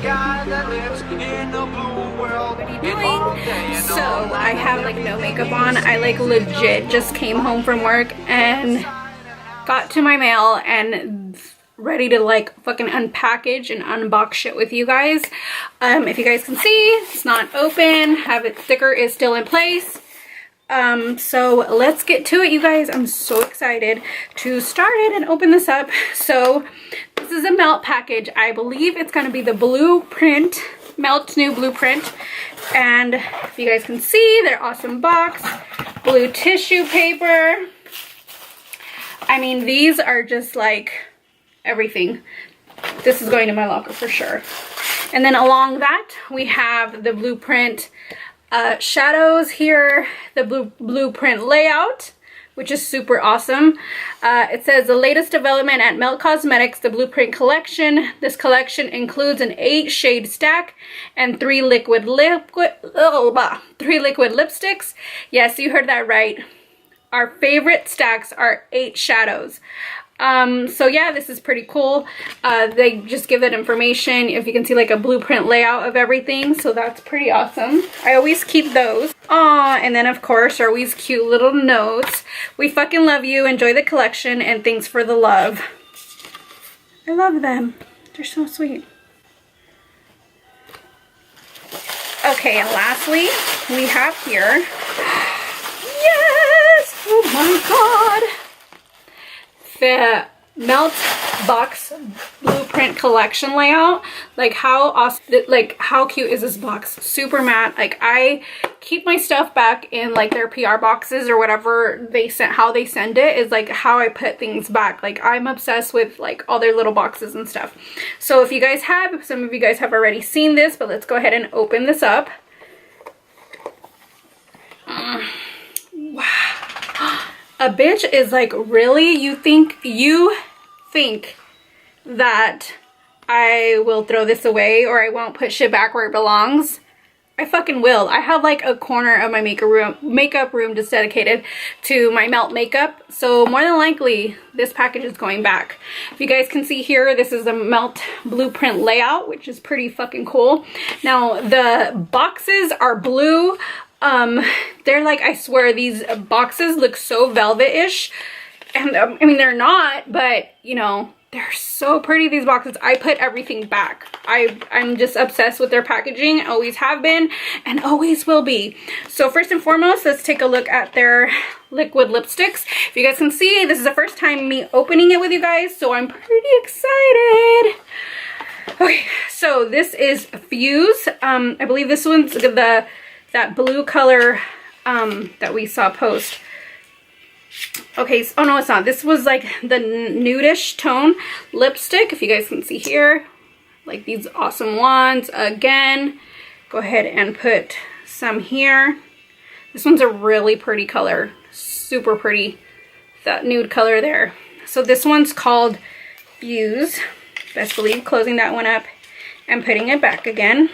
guy that lives in a blue world. What are you doing? So I have like no makeup on. I like legit just came home from work and got to my mail and ready to like fucking unpackage and unbox shit with you guys. If you guys can see, it's not open. Have its sticker is still in place. So let's get to it, you guys. I'm so excited to start it and open this up. So this is a melt package. I believe it's going to be the BluePrint, Melt's new BluePrint. And if you guys can see, their awesome box, blue tissue paper. I mean, these are just like everything. This is going to my locker for sure. And then along that, we have the BluePrint shadows here, the BluePrint layout, which is super awesome. It says the latest development at Melt Cosmetics, the BluePrint collection. This collection includes an 8-shade stack and 3 liquid lipsticks. Yes, you heard that right. Our favorite stacks are 8 shadows. So yeah, this is pretty cool. They just give that information. If you can see like a BluePrint layout of everything. So that's pretty awesome. I always keep those. Aw, and then of course are these cute little notes. We fucking love you. Enjoy the collection and thanks for the love. I love them. They're so sweet. Okay, and lastly, we have here, yes! Oh my god! The Melt box BluePrint collection layout. Like how awesome, like how cute is this box? Super matte. Like I keep my stuff back in like their PR boxes or whatever they sent, how they send it is like how I put things back. Like I'm obsessed with like all their little boxes and stuff. So if you guys have, some of you guys have already seen this, but let's go ahead and open this up. Wow. A bitch is like, really? You think that I will throw this away or I won't put shit back where it belongs? I fucking will. I have like a corner of my makeup room just dedicated to my Melt makeup. So more than likely this package is going back. If you guys can see here, this is the Melt BluePrint layout, which is pretty fucking cool. Now the boxes are blue. They're like, I swear these boxes look so velvet-ish, and I mean they're not, but you know, they're so pretty, these boxes. I put everything back. I'm just obsessed with their packaging, always have been and always will be. So first and foremost, let's take a look at their liquid lipsticks. If you guys can see, this is the first time me opening it with you guys, so I'm pretty excited. Okay, so this is Fuse. I believe this one's that blue color that we saw post. Okay, so, oh no, it's not. This was like the nudish tone lipstick. If you guys can see here, like these awesome ones. Again, go ahead and put some here. This one's a really pretty color, super pretty, that nude color there. So this one's called Fuse. Best believe closing that one up and putting it back again.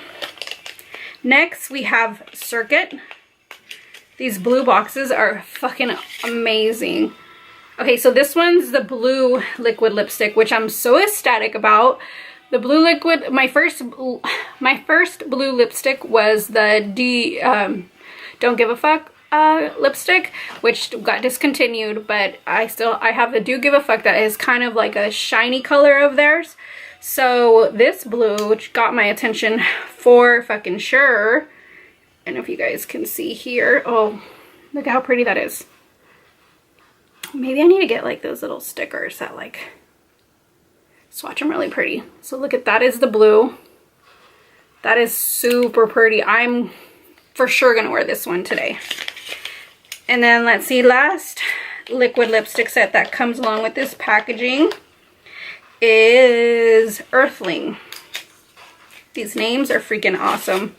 Next, we have Circuit. These blue boxes are fucking amazing. Okay, so this one's the blue liquid lipstick, which I'm so ecstatic about. The blue liquid, my first blue lipstick was the Don't Give a Fuck lipstick, which got discontinued, but I have the Do Give a Fuck that is kind of like a shiny color of theirs. So this blue, which got my attention for fucking sure, and if you guys can see here, oh, look how pretty that is. Maybe I need to get like those little stickers that like swatch them really pretty. So look at that, is the blue. That is super pretty. I'm for sure gonna wear this one today. And then let's see, last liquid lipstick set that comes along with this packaging is Earthling. These names are freaking awesome.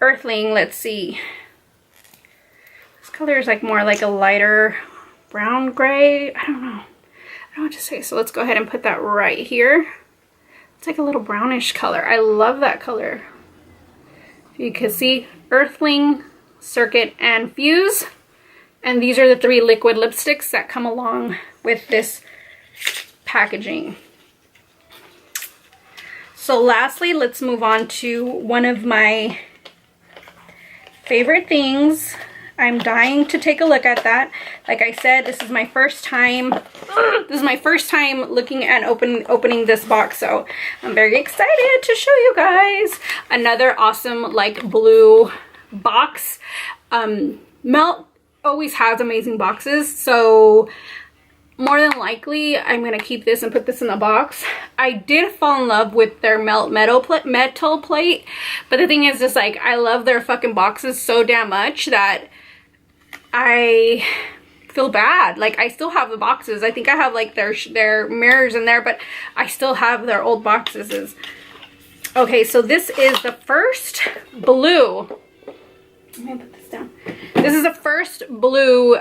Earthling, let's see. This color is like more like a lighter brown gray. I don't know what to say. So let's go ahead and put that right here. It's like a little brownish color. I love that color. You can see Earthling, Circuit, and Fuse. And these are the 3 liquid lipsticks that come along with this packaging. So lastly, let's move on to one of my favorite things. I'm dying to take a look at that. Like I said, this is my first time. This is my first time looking at opening this box, so I'm very excited to show you guys another awesome like blue box. Melt always has amazing boxes, so more than likely I'm gonna keep this and put this in the box. I did fall in love with their metal plate, but the thing is just like I love their fucking boxes so damn much that I feel bad. Like I still have the boxes. I think I have like their mirrors in there, but I still have their old boxes. Okay, so this is the first blue. Let me put this down. This is the first blue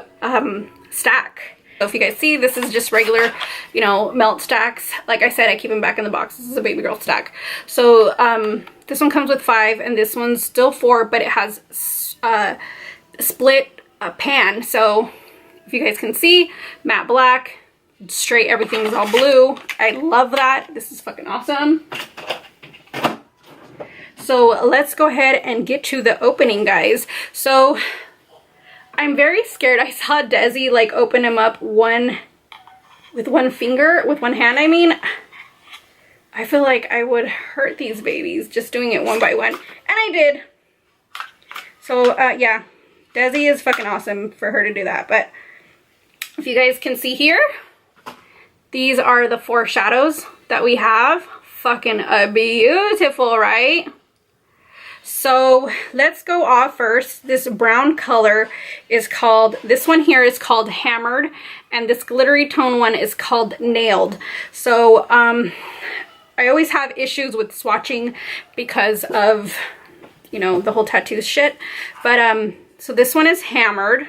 stack. So if you guys see, this is just regular, you know, melt stacks. Like I said, I keep them back in the box. This is a baby girl stack. So this one comes with 5 and this one's still 4, but it has split pan. So if you guys can see, matte black, straight, everything's all blue. I love that. This is fucking awesome. So let's go ahead and get to the opening, guys. So I'm very scared. I saw Desi like open them up with one hand, I mean. I feel like I would hurt these babies just doing it one by one, and I did. So yeah, Desi is fucking awesome for her to do that. But if you guys can see here, these are the 4 shadows that we have. Fucking beautiful, right? So let's go off first. This brown color is called, this one here is called Hammered, and this glittery tone one is called Nailed. So I always have issues with swatching because of, you know, the whole tattoo shit. But so this one is Hammered.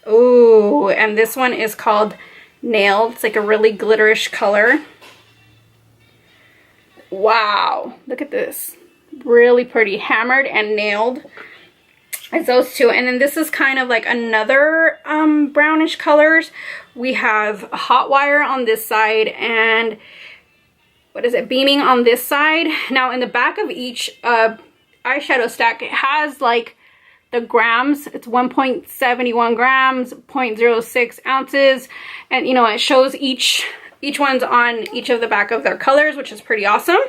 Ooh, and this one is called Nailed. It's like a really glitterish color. Wow, look at this. Really pretty. Hammered and Nailed. It's those two. And then this is kind of like another brownish colors. We have Hot Wire on this side and what is it, Beaming on this side. Now in the back of each eyeshadow stack, it has like the grams. It's 1.71 grams, 0.06 ounces, and you know, it shows each one's on each of the back of their colors, which is pretty awesome.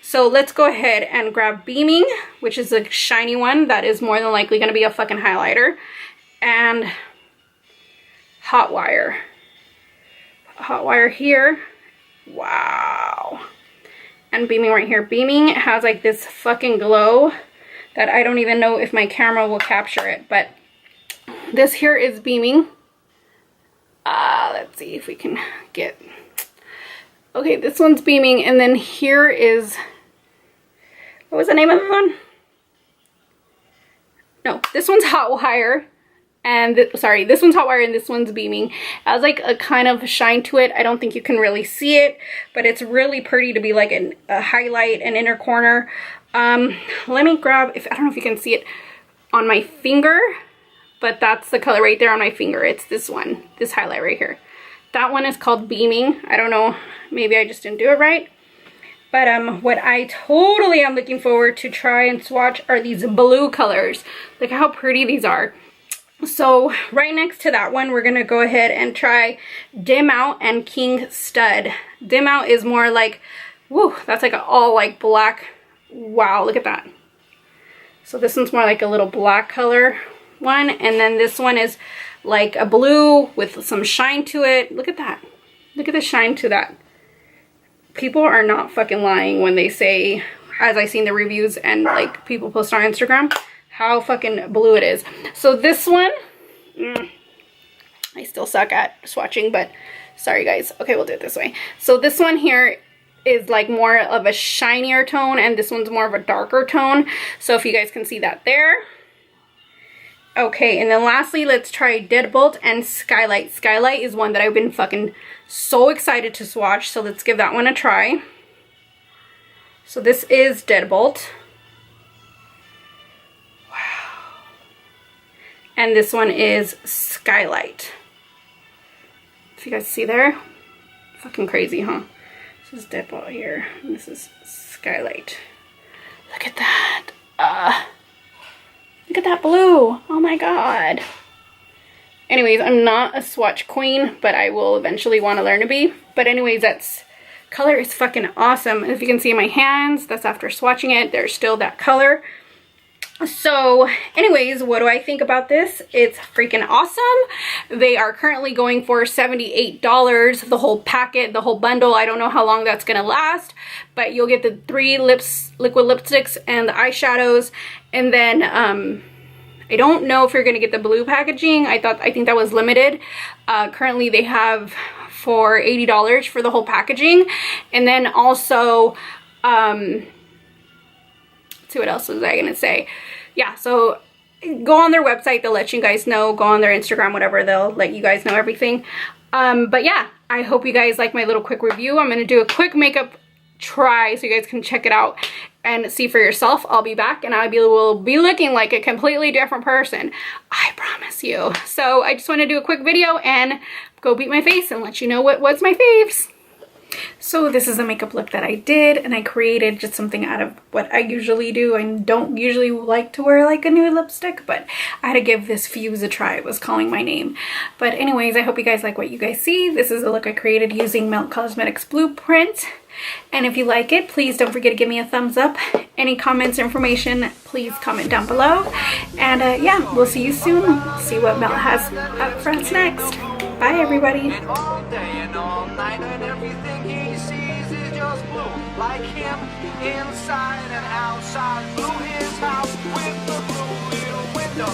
So let's go ahead and grab Beaming, which is a shiny one that is more than likely going to be a fucking highlighter, and Hot Wire. Hot Wire here. Wow. And Beaming right here. Beaming has like this fucking glow that I don't even know if my camera will capture it, but this here is Beaming. Let's see if we can get, okay, this one's Beaming, and then here is, what was the name of the one? No, this one's Hot Wire, and sorry, this one's Hot Wire and this one's Beaming. It has like a kind of shine to it. I don't think you can really see it, but it's really pretty to be like a highlight, an inner corner. Let me grab, I don't know if you can see it on my finger, but that's the color right there on my finger. It's this one, this highlight right here. That one is called Beaming. I don't know, maybe I just didn't do it right. But what I totally am looking forward to try and swatch are these blue colors. Look how pretty these are. So right next to that one, we're gonna go ahead and try Dim Out and King Stud. Dim Out is more like, woo, that's like an all like black. Wow, look at that. So this one's more like a little black color one, and then this one is like a blue with some shine to it. Look at that. Look at the shine to that. People are not fucking lying when they say, as I've seen the reviews and like people post on Instagram, how fucking blue it is. So this one, I still suck at swatching, but sorry guys. Okay, we'll do it this way. So this one here is like more of a shinier tone, and this one's more of a darker tone. So if you guys can see that there. Okay, and then lastly, let's try Bolt and Skylight. Skylight is one that I've been fucking so excited to swatch, so let's give that one a try. So this is Bolt. Wow. And this one is Skylight. If you guys see there, fucking crazy, huh? This is Depot here. And this is Skylight. Look at that. Look at that blue. Oh my god. Anyways, I'm not a swatch queen, but I will eventually want to learn to be. But anyways, that's color is fucking awesome. If you can see my hands, that's after swatching it. There's still that color. So anyways, what do I think about this? It's freaking awesome. They are currently going for $78, the whole packet, the whole bundle. I don't know how long that's gonna last, but you'll get the 3 liquid lipsticks and the eyeshadows. And then I don't know if you're gonna get the blue packaging. I think that was limited. Currently they have for $80 for the whole packaging. And then also let's see, what else was I gonna say? Yeah, so go on their website, they'll let you guys know. Go on their Instagram, whatever, they'll let you guys know everything. But yeah, I hope you guys like my little quick review. I'm gonna do a quick makeup try so you guys can check it out and see for yourself. I'll be back and will be looking like a completely different person, I promise you. So I just want to do a quick video and go beat my face and let you know what was my faves. So this is a makeup look that I did, and I created just something out of what I usually do. I don't usually like to wear like a nude lipstick, but I had to give this Fuse a try. It was calling my name. But anyways, I hope you guys like what you guys see. This is a look I created using Melt Cosmetics BluePrint. And if you like it, please don't forget to give me a thumbs up. Any comments or information, please comment down below. And yeah, we'll see you soon. See what Melt has up for us next. Bye everybody. All day and all night, and everything he sees is just blue. Like him, inside and outside. Blue his house with the blue little window.